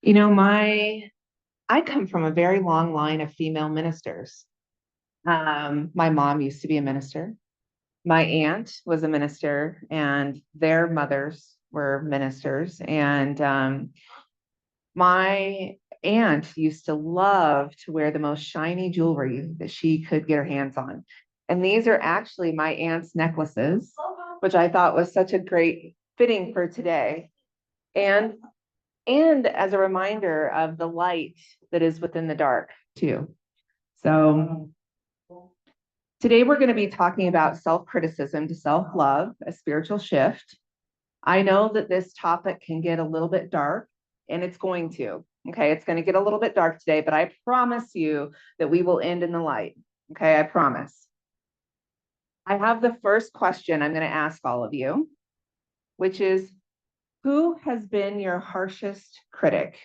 You know, I come from a very long line of female ministers. My mom used to be a minister. My aunt was a minister, and their mothers were ministers. And my aunt used to love to wear the most shiny jewelry that she could get her hands on. And these are actually my aunt's necklaces, which I thought was such a great fitting for today. And and as a reminder of the light that is within the dark too. So today we're going to be talking about self-criticism to self-love, a spiritual shift. I know that this topic can get a little bit dark, and it's going to. Okay, it's going to get a little bit dark today, but I promise you that we will end in the light. Okay, I promise. I have the first question I'm going to ask all of you, which is, who has been your harshest critic?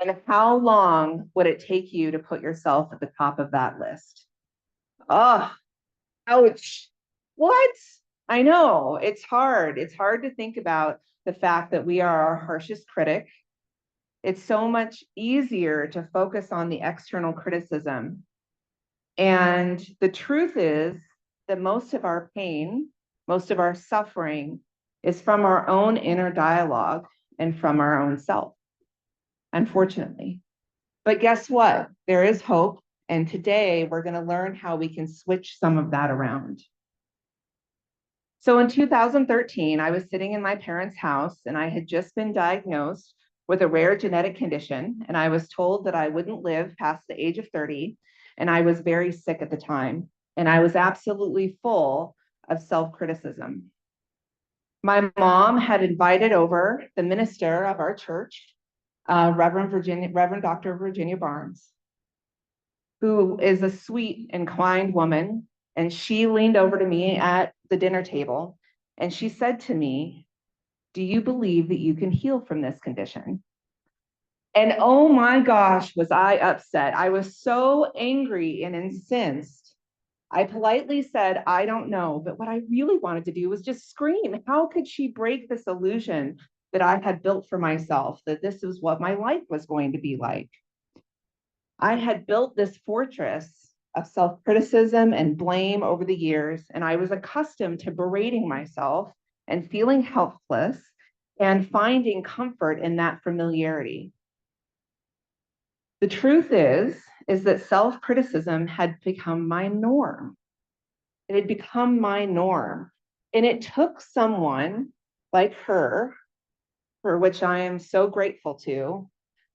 And how long would it take you to put yourself at the top of that list? Oh, ouch. What? I know it's hard. It's hard to think about the fact that we are our harshest critic. It's so much easier to focus on the external criticism. And the truth is that most of our pain, most of our suffering is from our own inner dialogue and from our own self, unfortunately. But guess what? There is hope. And today we're going to learn how we can switch some of that around. So in 2013, I was sitting in my parents' house, and I had just been diagnosed with a rare genetic condition. And I was told that I wouldn't live past the age of 30. And I was very sick at the time. And I was absolutely full of self-criticism. My mom had invited over the minister of our church, Reverend Dr. Virginia Barnes, who is a sweet and kind woman. And she leaned over to me at the dinner table and she said to me, "Do you believe that you can heal from this condition?" And oh my gosh, was I upset. I was so angry and incensed. I politely said, "I don't know." But what I really wanted to do was just scream. How could she break this illusion that I had built for myself, that this is what my life was going to be like? I had built this fortress of self-criticism and blame over the years, and I was accustomed to berating myself and feeling helpless and finding comfort in that familiarity. The truth is that self-criticism had become my norm. It had become my norm. And it took someone like her, for which I am so grateful to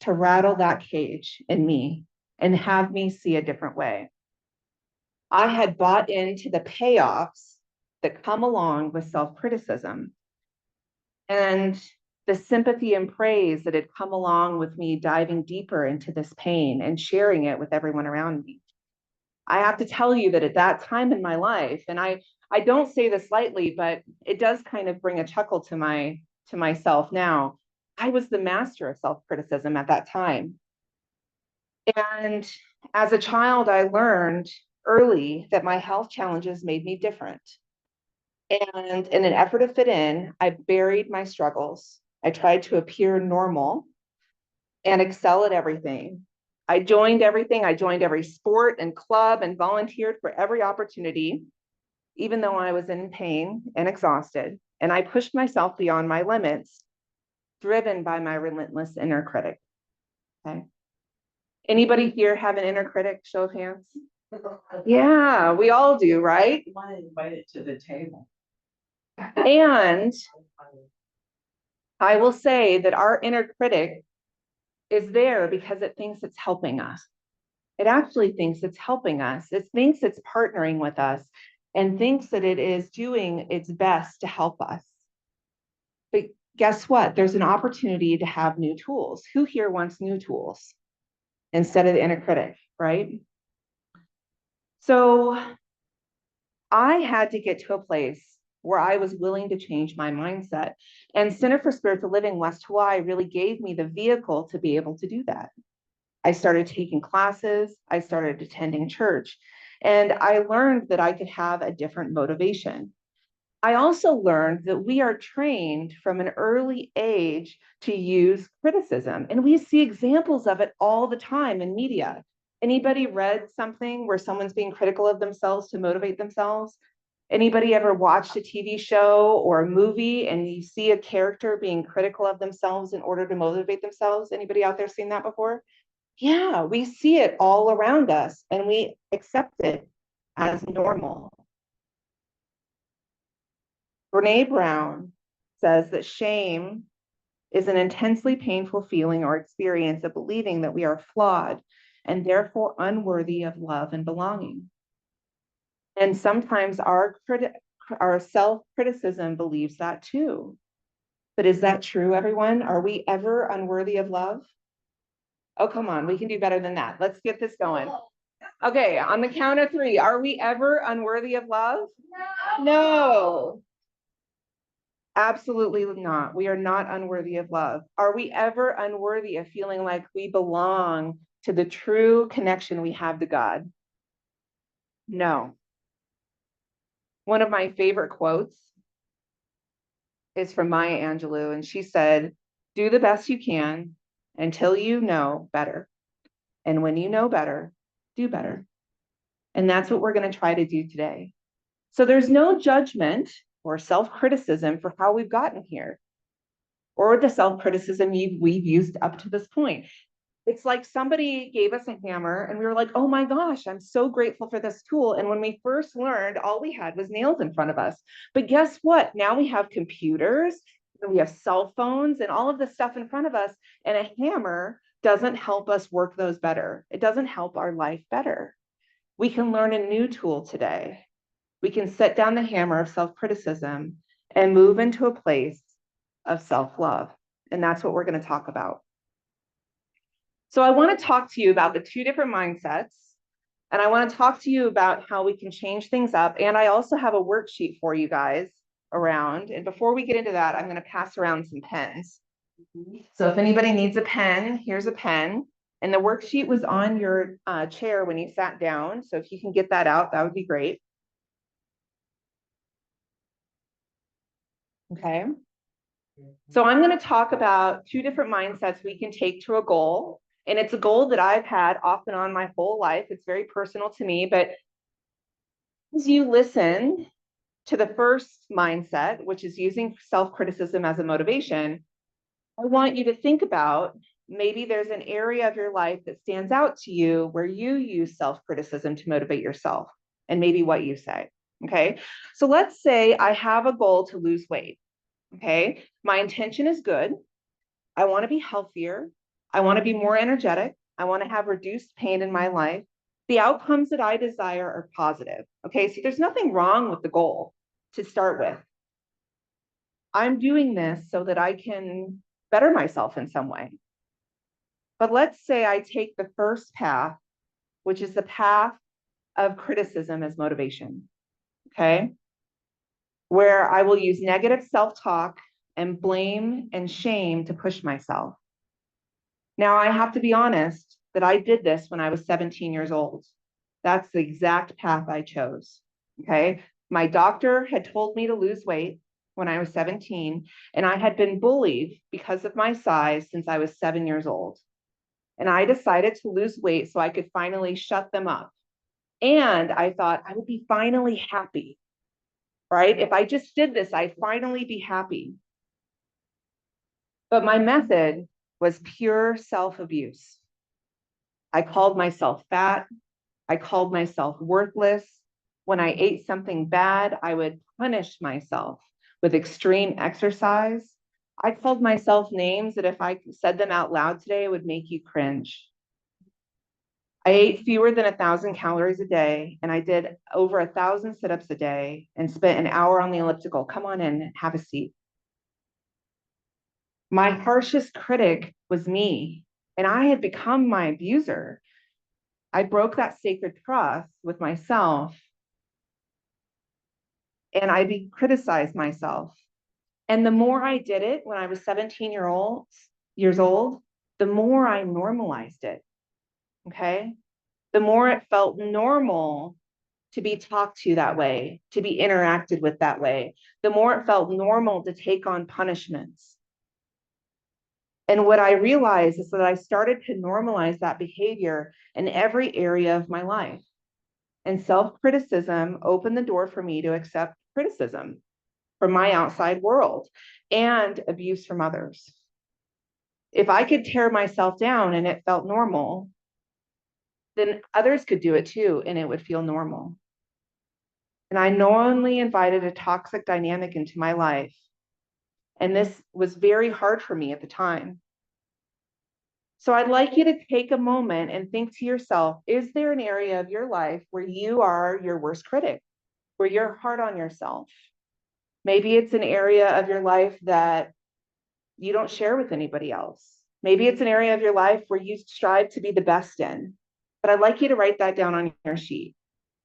rattle that cage in me and have me see a different way. I had bought into the payoffs that come along with self-criticism and the sympathy and praise that had come along with me diving deeper into this pain and sharing it with everyone around me. I have to tell you that at that time in my life, and I don't say this lightly, but it does kind of bring a chuckle to myself now. I was the master of self-criticism at that time. And as a child, I learned early that my health challenges made me different. And in an effort to fit in, I buried my struggles. I tried to appear normal and excel at everything. I joined everything. I joined every sport and club and volunteered for every opportunity, even though I was in pain and exhausted. And I pushed myself beyond my limits, driven by my relentless inner critic. Okay. Anybody here have an inner critic? Show of hands. Yeah, we all do, right? You want to invite it to the table. And I will say that our inner critic is there because it thinks it's helping us. It actually thinks it's helping us. It thinks it's partnering with us and thinks that it is doing its best to help us. But guess what? There's an opportunity to have new tools. Who here wants new tools instead of the inner critic, right? So I had to get to a place where I was willing to change my mindset. And Center for Spiritual Living West Hawaii really gave me the vehicle to be able to do that. I started taking classes, I started attending church, and I learned that I could have a different motivation. I also learned that we are trained from an early age to use criticism, and we see examples of it all the time in media. Anybody read something where someone's being critical of themselves to motivate themselves? Anybody ever watched a TV show or a movie and you see a character being critical of themselves in order to motivate themselves? Anybody out there seen that before? Yeah, we see it all around us and we accept it as normal. Brene Brown says that shame is an intensely painful feeling or experience of believing that we are flawed and therefore unworthy of love and belonging. And sometimes our self-criticism believes that too. But is that true, everyone? Are we ever unworthy of love? Oh, come on, we can do better than that. Let's get this going. Okay, on the count of 3, are we ever unworthy of love? No. Absolutely not. We are not unworthy of love. Are we ever unworthy of feeling like we belong to the true connection we have to God? No. One of my favorite quotes is from Maya Angelou, and she said, "Do the best you can until you know better. And when you know better, do better." And that's what we're going to try to do today. So there's no judgment or self-criticism for how we've gotten here, or the self-criticism we've used up to this point. It's like somebody gave us a hammer and we were like, oh my gosh, I'm so grateful for this tool. And when we first learned, all we had was nails in front of us. But guess what? Now we have computers, and we have cell phones and all of this stuff in front of us. And a hammer doesn't help us work those better. It doesn't help our life better. We can learn a new tool today. We can set down the hammer of self-criticism and move into a place of self-love. And that's what we're going to talk about. So I want to talk to you about the 2 different mindsets, and I want to talk to you about how we can change things up. And I also have a worksheet for you guys around. And before we get into that, I'm going to pass around some pens. So if anybody needs a pen, here's a pen. And the worksheet was on your chair when you sat down. So if you can get that out, that would be great. Okay. So I'm going to talk about 2 different mindsets we can take to a goal. And it's a goal that I've had off and on my whole life. It's very personal to me, but as you listen to the first mindset, which is using self-criticism as a motivation, I want you to think about maybe there's an area of your life that stands out to you where you use self-criticism to motivate yourself, and maybe what you say. Okay. So let's say I have a goal to lose weight. Okay. My intention is good. I want to be healthier. I want to be more energetic. I want to have reduced pain in my life. The outcomes that I desire are positive. Okay, so there's nothing wrong with the goal to start with. I'm doing this so that I can better myself in some way. But let's say I take the first path, which is the path of criticism as motivation. Okay, where I will use negative self-talk and blame and shame to push myself. Now, I have to be honest that I did this when I was 17 years old. That's the exact path I chose. Okay. My doctor had told me to lose weight when I was 17, and I had been bullied because of my size since I was 7 years old. And I decided to lose weight so I could finally shut them up. And I thought I would be finally happy, right? If I just did this, I'd finally be happy. But my method was pure self-abuse. I called myself fat. I called myself worthless. When I ate something bad, I would punish myself with extreme exercise. I called myself names that if I said them out loud today, it would make you cringe. I ate fewer than 1,000 calories a day, and I did over 1,000 sit-ups a day and spent an hour on the elliptical. Come on in, have a seat. My harshest critic was me, and I had become my abuser. I broke that sacred trust with myself, and I criticized myself. And the more I did it when I was 17 years old, the more I normalized it. Okay. The more it felt normal to be talked to that way, to be interacted with that way, the more it felt normal to take on punishments. And what I realized is that I started to normalize that behavior in every area of my life. And self-criticism opened the door for me to accept criticism from my outside world and abuse from others. If I could tear myself down and it felt normal, then others could do it too, and it would feel normal. And I knowingly invited a toxic dynamic into my life. And this was very hard for me at the time. So I'd like you to take a moment and think to yourself, is there an area of your life where you are your worst critic, where you're hard on yourself? Maybe it's an area of your life that you don't share with anybody else. Maybe it's an area of your life where you strive to be the best in. But I'd like you to write that down on your sheet.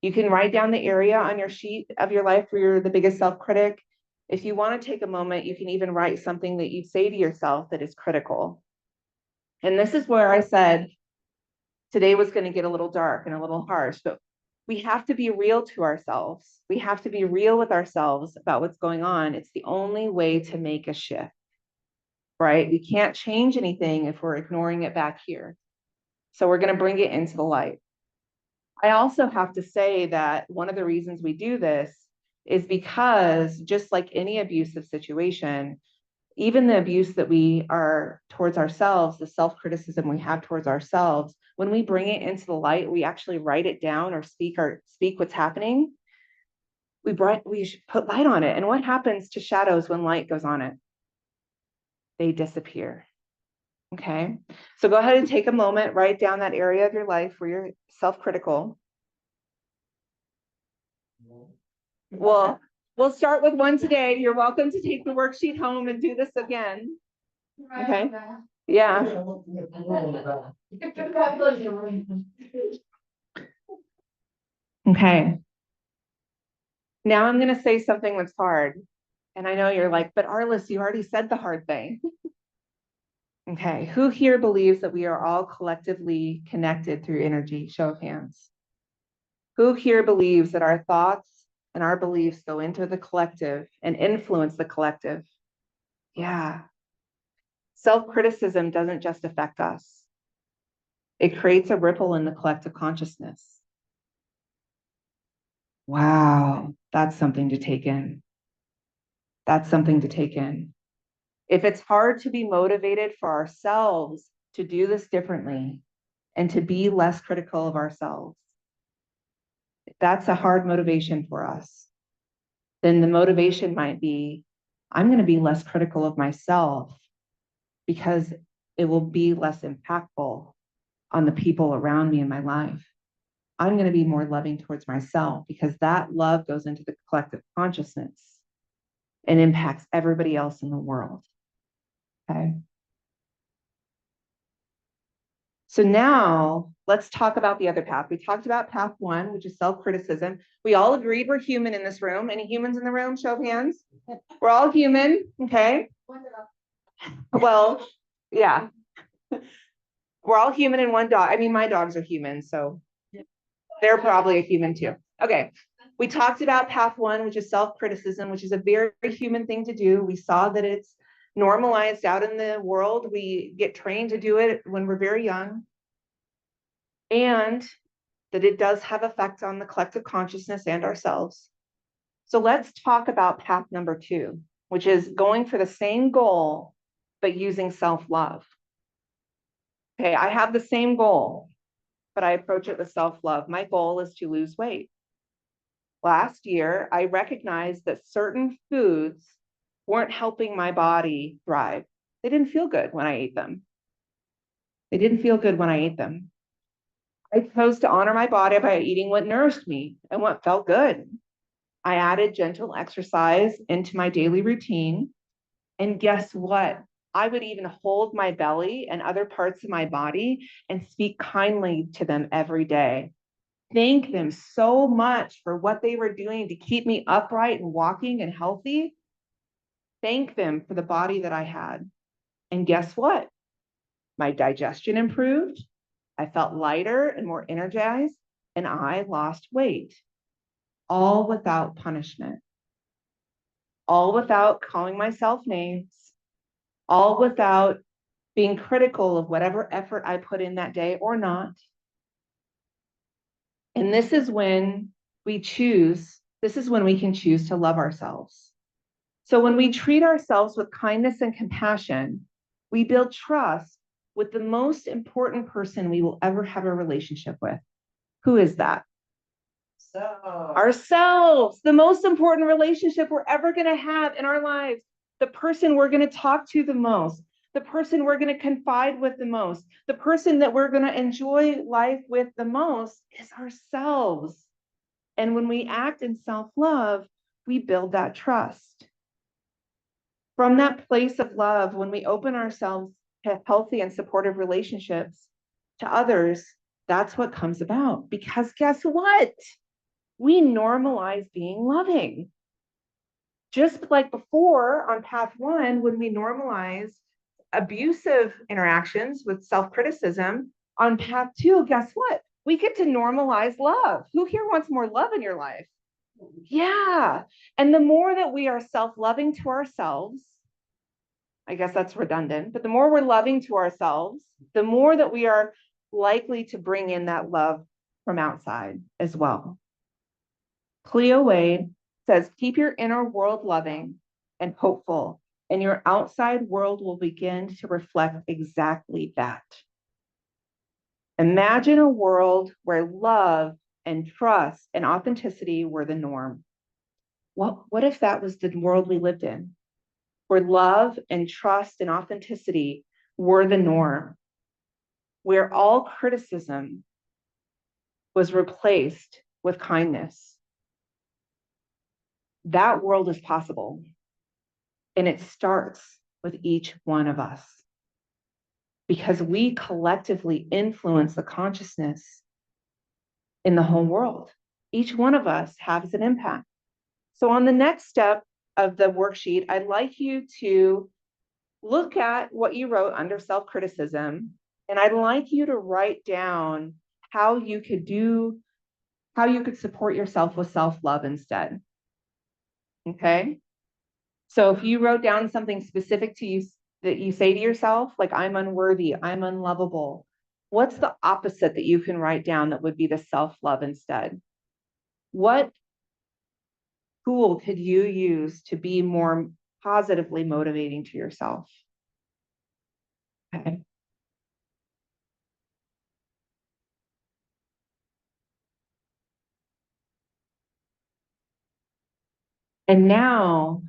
You can write down the area on your sheet of your life where you're the biggest self-critic. If you want to take a moment, you can even write something that you say to yourself that is critical. And this is where I said today was going to get a little dark and a little harsh, but we have to be real to ourselves. We have to be real with ourselves about what's going on. It's the only way to make a shift, right? We can't change anything if we're ignoring it back here. So we're going to bring it into the light. I also have to say that one of the reasons we do this is because just like any abusive situation, even the abuse that we are towards ourselves, the self-criticism we have towards ourselves, when we bring it into the light, we actually write it down or speak what's happening. We should put light on it. And what happens to shadows when light goes on it? They disappear. Okay. So go ahead and take a moment, write down that area of your life where you're self-critical. Well, we'll start with one today. You're welcome to take the worksheet home and do this again. Okay. Yeah. Okay. Now I'm going to say something that's hard. And I know you're like, but Arliss, you already said the hard thing. Okay. Who here believes that we are all collectively connected through energy? Show of hands. Who here believes that our thoughts and our beliefs go into the collective and influence the collective? Yeah. Self-criticism doesn't just affect us. It creates a ripple in the collective consciousness. Wow, that's something to take in. That's something to take in. If it's hard to be motivated for ourselves to do this differently and to be less critical of ourselves, if that's a hard motivation for us, then the motivation might be, I'm going to be less critical of myself because it will be less impactful on the people around me in my life. I'm going to be more loving towards myself because that love goes into the collective consciousness and impacts everybody else in the world. Okay. So now let's talk about the other path. We talked about path one, which is self-criticism. We all agreed we're human in this room. Any humans in the room? Show of hands. We're all human. Okay. Well, yeah. We're all human in one dog. I mean, my dogs are human, so they're probably a human too. Okay. We talked about path one, which is self-criticism, which is a very human thing to do. We saw that it's normalized out in the world. We get trained to do it when we're very young. And that it does have effect on the collective consciousness and ourselves. So let's talk about path number two, which is going for the same goal, but using self-love. Okay, I have the same goal, but I approach it with self-love. My goal is to lose weight. Last year, I recognized that certain foods weren't helping my body thrive. They didn't feel good when I ate them. They didn't feel good when I ate them. I chose to honor my body by eating what nourished me and what felt good. I added gentle exercise into my daily routine. And guess what? I would even hold my belly and other parts of my body and speak kindly to them every day. Thank them so much for what they were doing to keep me upright and walking and healthy. Thank them for the body that I had. And guess what? My digestion improved. I felt lighter and more energized, and I lost weight. all without punishment, all without calling myself names, all without being critical of whatever effort I put in that day or not. And this is when we can choose to love ourselves. So when we treat ourselves with kindness and compassion, we build trust with the most important person we will ever have a relationship with. Who is that? So. Ourselves, the most important relationship we're ever going to have in our lives, the person we're going to talk to the most, the person we're going to confide with the most, the person that we're going to enjoy life with the most is ourselves. And when we act in self-love, we build that trust. From that place of love, when we open ourselves to healthy and supportive relationships to others, that's what comes about. Because guess what? We normalize being loving. Just like before on path one, when we normalize abusive interactions with self-criticism, on path two, guess what? We get to normalize love. Who here wants more love in your life? Yeah. And the more that we are self-loving to ourselves, I guess that's redundant, but the more we're loving to ourselves, the more that we are likely to bring in that love from outside as well. Cslwh says, keep your inner world loving and hopeful, and your outside world will begin to reflect exactly that. Imagine a world where love and trust and authenticity were the norm. What if that was the world we lived in? Where love and trust and authenticity were the norm, where all criticism was replaced with kindness. That world is possible, and it starts with each one of us, because we collectively influence the consciousness in the whole world. Each one of us has an impact. So on the next step of the worksheet, I'd like you to look at what you wrote under self-criticism, and I'd like you to write down how you could support yourself with self-love instead. Okay? So if you wrote down something specific to you that you say to yourself, like I'm unworthy, I'm unlovable, what's the opposite that you can write down that would be the self-love instead? What tool could you use to be more positively motivating to yourself? Okay. And now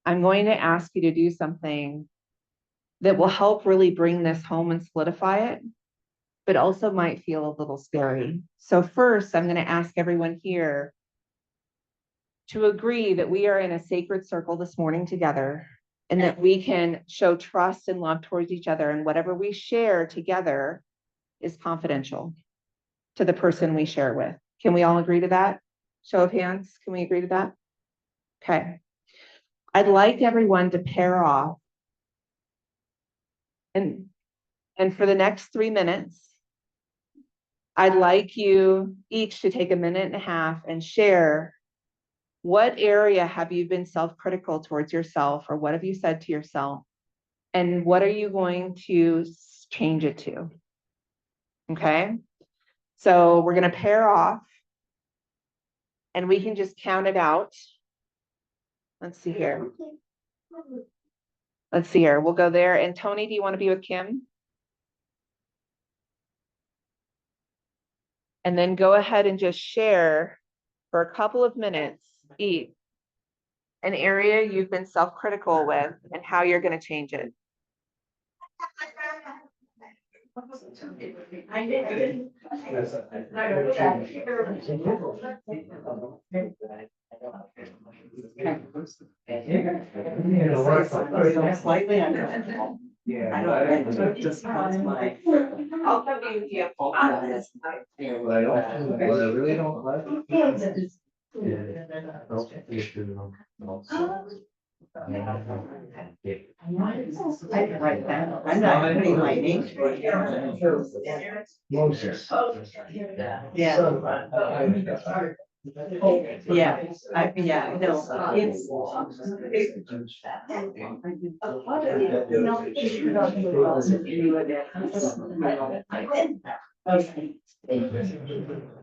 I'm going to ask you to do something that will help really bring this home and solidify it, but also might feel a little scary. So first, I'm going to ask everyone here to agree that we are in a sacred circle this morning together, and that we can show trust and love towards each other, and whatever we share together is confidential to the person we share with. Can we all agree to that? Show of hands, can we agree to that? Okay. I'd like everyone to pair off, and for the next 3 minutes, I'd like you each to take a minute and a half and share what area have you been self-critical towards yourself, or what have you said to yourself, and what are you going to change it to? Okay, so we're going to pair off, and we can just count it out. Let's see here. Let's see here. We'll go there. And Tony, do you want to be with Kim? And then go ahead and just share for a couple of minutes each an area you've been self-critical with and how you're going to change it. Slightly under. Yeah. I don't know, it just comes my. I'll give you a example. What I really don't like. I can write that. I'm not putting my name to it. Moses. Yeah. Oh, yeah, yeah, no, it's.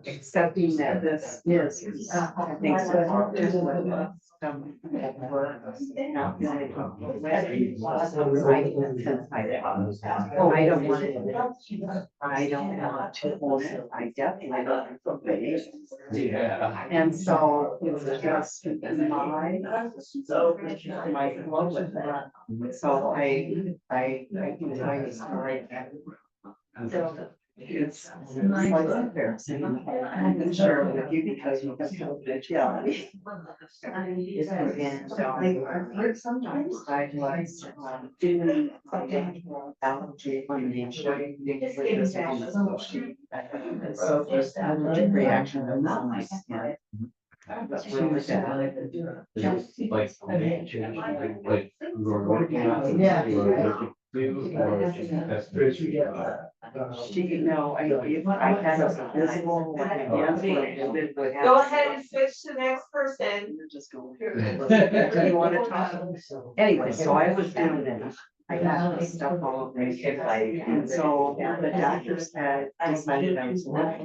Accepting that this is, I think, so just what some were not really. I don't want it. I don't want to hold it. I definitely don't want to. Yeah. And so it's just my flow with that. So I can tell you a story. So it's like embarrassing. I'm gonna share it with you because you have confidentiality. And sometimes I was doing something allergy elimination. So just allergic reaction of my skin. That's really bad. She, no, I had a visible. Go ahead and switch to the next person. You're just going. Do you want to talk? Anyway, so I was doing that. I got this stuff all over my head, and so the doctors had decided I was not.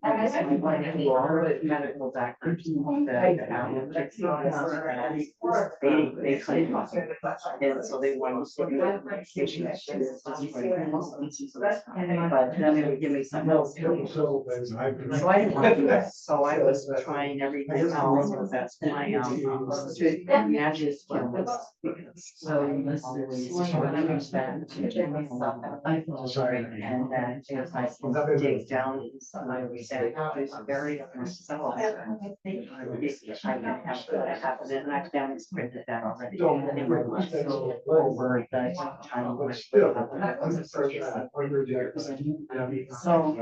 I went to all the medical doctors. They claimed us. And so they wanted to give me a medication. But then they would give me some else. So I didn't want to do that. So I was trying everything else. So that's my magic skin was. So I understand. I feel sorry. And then if I can dig down inside my there's very myself. I can have that happen. And I've demonstrated that already. Over the time. So.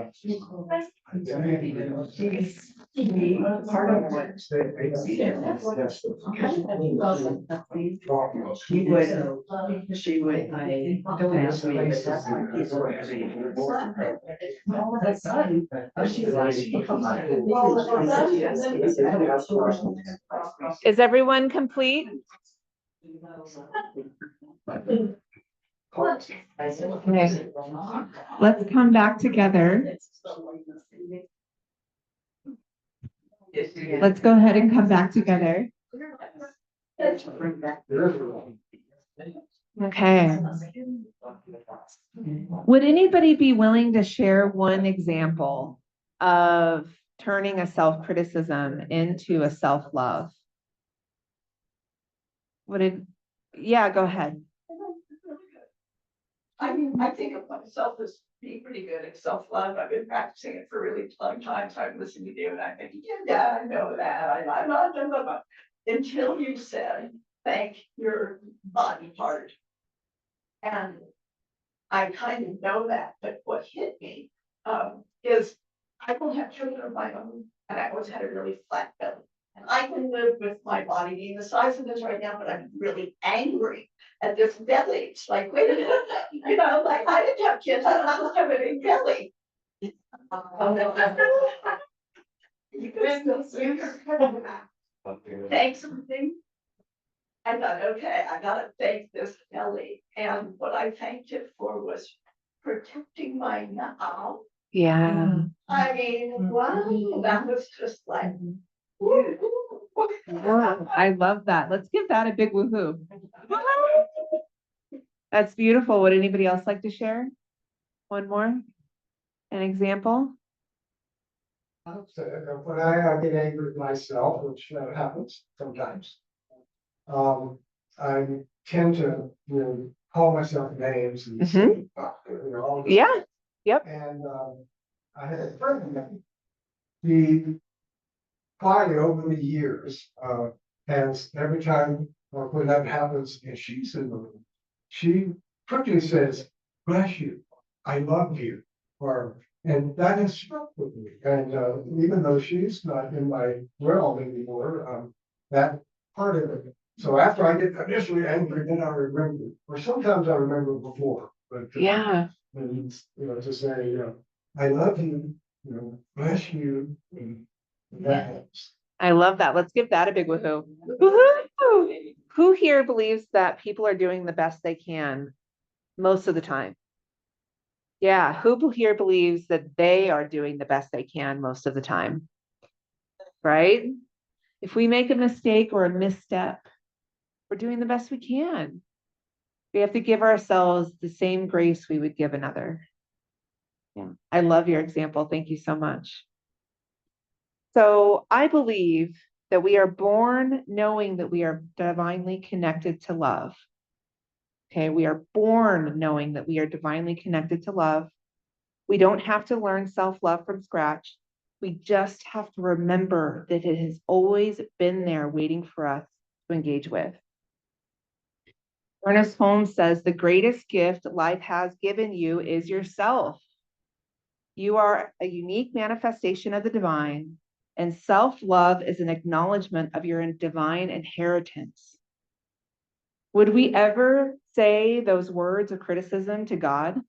Part of what. She would don't ask me, but that's my piece of Is everyone complete? Okay, let's come back together. Let's go ahead and come back together. Okay. Would anybody be willing to share one example of turning a self-criticism into a self-love? Yeah, go ahead. I mean, I think of myself as being pretty good at self-love. I've been practicing it for a really long time. So I'm listening to you and I'm thinking, yeah, I know that. I'm not, blah, blah, blah. Until you said, thank your body part. And I kind of know that, but what hit me is I don't have children of my own, and I always had a really flat belly. And I can live with my body being the size it is right now, but I'm really angry at this belly. It's like, wait a minute, you know, like I didn't have kids, I don't have a big belly. You can still see thank something. I thought, okay, I gotta thank this belly. And what I thanked it for was protecting my now. Yeah. I mean, wow, that was just like, Wow, I love that. Let's give that a big woohoo. That's beautiful. Would anybody else like to share? One more? An example? When I get angry with myself, which happens sometimes, I tend to, call myself names and say, all this Yeah. stuff. Yep. And I had a friend of mine. He finally over the years has every time when that happens and she's in the room, she quickly says, "Bless you, I love you," or and that has struck with me. And even though she's not in my realm anymore, that part of it. So after I get initially angry, then I remember, or sometimes I remember before. But Yeah. to say, I love you, bless you. And that helps. I love that. Let's give that a big woohoo. Woohoo! Who here believes that people are doing the best they can most of the time? Yeah, who here believes that they are doing the best they can most of the time? Right? If we make a mistake or a misstep, we're doing the best we can. We have to give ourselves the same grace we would give another. Yeah, I love your example. Thank you so much. So I believe that we are born knowing that we are divinely connected to love. Okay, we are born knowing that we are divinely connected to love. We don't have to learn self love from scratch. We just have to remember that it has always been there waiting for us to engage with. Ernest Holmes says the greatest gift life has given you is yourself. You are a unique manifestation of the divine, and self love is an acknowledgement of your divine inheritance. Would we ever say those words of criticism to God?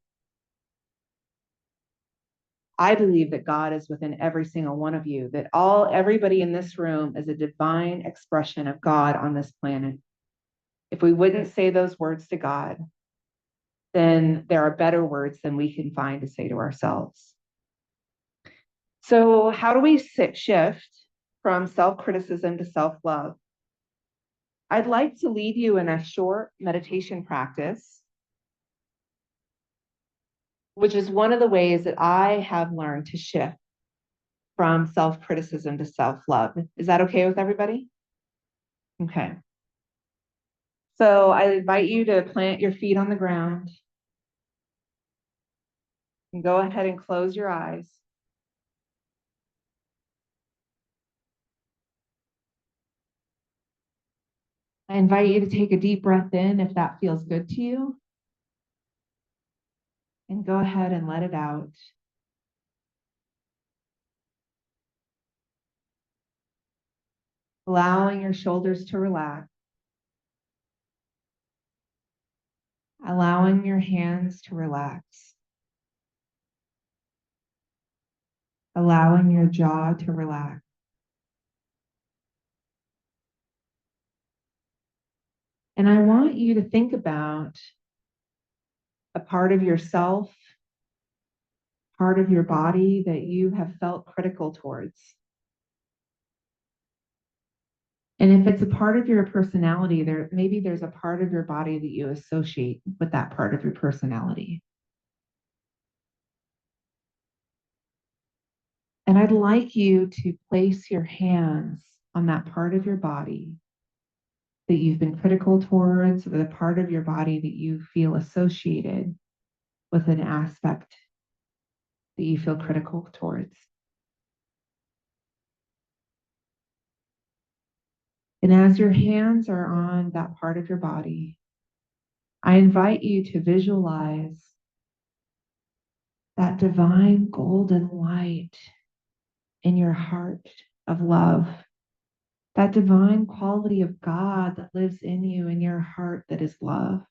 I believe that God is within every single one of you, that everybody in this room is a divine expression of God on this planet. If we wouldn't say those words to God, then there are better words than we can find to say to ourselves. So, how do we shift from self criticism to self love? I'd like to leave you in a short meditation practice, which is one of the ways that I have learned to shift from self criticism to self love. Is that okay with everybody? Okay. So, I invite you to plant your feet on the ground and go ahead and close your eyes. I invite you to take a deep breath in if that feels good to you. And go ahead and let it out. Allowing your shoulders to relax. Allowing your hands to relax. Allowing your jaw to relax. And I want you to think about a part of yourself, part of your body that you have felt critical towards. And if it's a part of your personality, maybe there's a part of your body that you associate with that part of your personality. And I'd like you to place your hands on that part of your body that you've been critical towards, or the part of your body that you feel associated with an aspect that you feel critical towards. And as your hands are on that part of your body, I invite you to visualize that divine golden light in your heart of love, that divine quality of God that lives in you, in your heart that is love.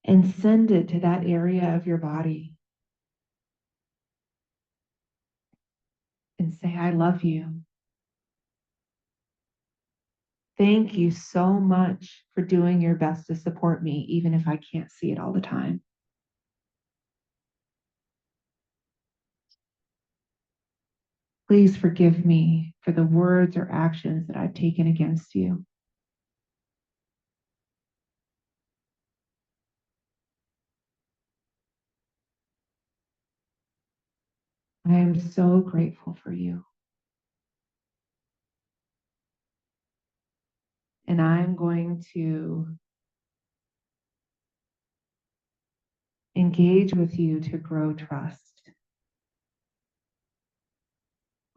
And send it to that area of your body. And say, I love you. Thank you so much for doing your best to support me, even if I can't see it all the time. Please forgive me for the words or actions that I've taken against you. I am so grateful for you. And I'm going to engage with you to grow trust.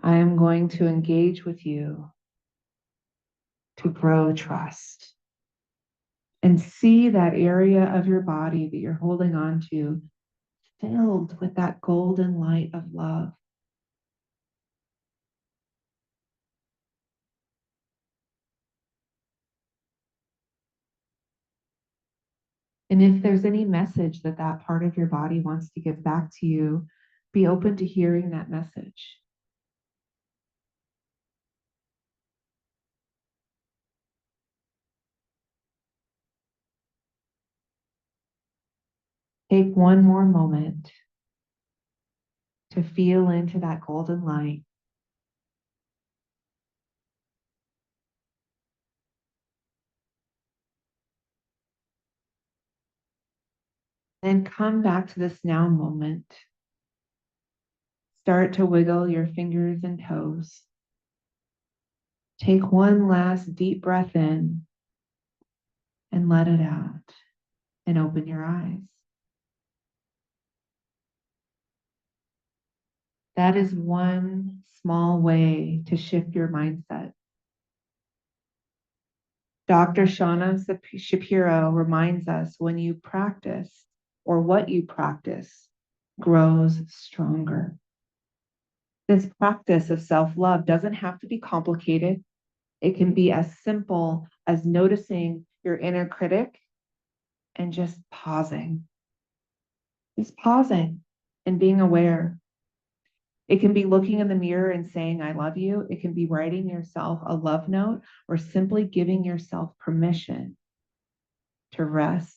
I am going to engage with you to grow trust. And see that area of your body that you're holding on to filled with that golden light of love. And if there's any message that that part of your body wants to give back to you, be open to hearing that message. Take one more moment to feel into that golden light. Then come back to this now moment. Start to wiggle your fingers and toes. Take one last deep breath in and let it out and open your eyes. That is one small way to shift your mindset. Dr. Shauna Shapiro reminds us when you practice or what you practice grows stronger. This practice of self-love doesn't have to be complicated. It can be as simple as noticing your inner critic and just pausing. Just pausing and being aware. It can be looking in the mirror and saying, I love you. It can be writing yourself a love note or simply giving yourself permission to rest,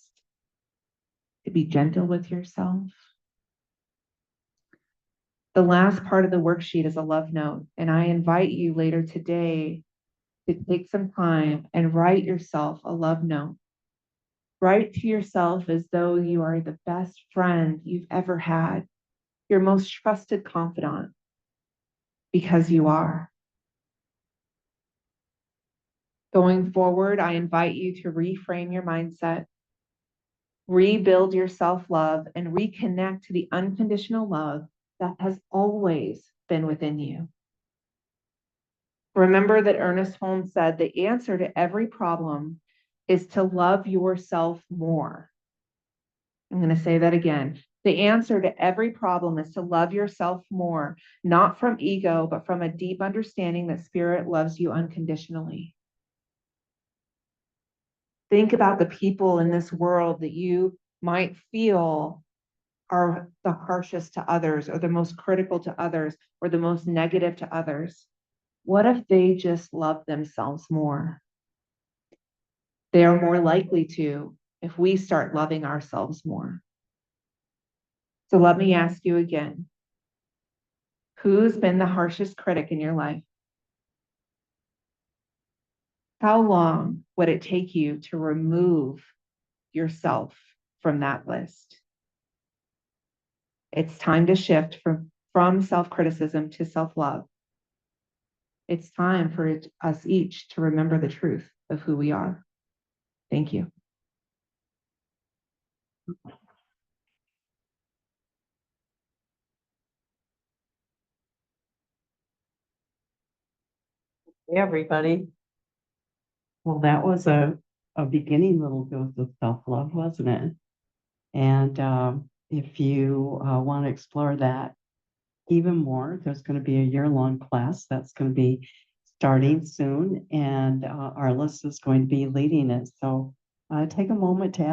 to be gentle with yourself. The last part of the worksheet is a love note, and I invite you later today to take some time and write yourself a love note. Write to yourself as though you are the best friend you've ever had, your most trusted confidant, because you are. Going forward, I invite you to reframe your mindset, rebuild your self-love, and reconnect to the unconditional love that has always been within you. Remember that Ernest Holmes said the answer to every problem is to love yourself more. I'm going to say that again. The answer to every problem is to love yourself more, not from ego, but from a deep understanding that Spirit loves you unconditionally. Think about the people in this world that you might feel are the harshest to others, or the most critical to others, or the most negative to others. What if they just love themselves more? They are more likely to if we start loving ourselves more. So let me ask you again. Who's been the harshest critic in your life? How long would it take you to remove yourself from that list? It's time to shift from self-criticism to self-love. It's time for us each to remember the truth of who we are. Thank you. Hey, everybody. Well, that was a beginning little dose of self-love, wasn't it? And if you want to explore that even more, there's going to be a year-long class that's going to be starting soon, and our list is going to be leading it. So take a moment to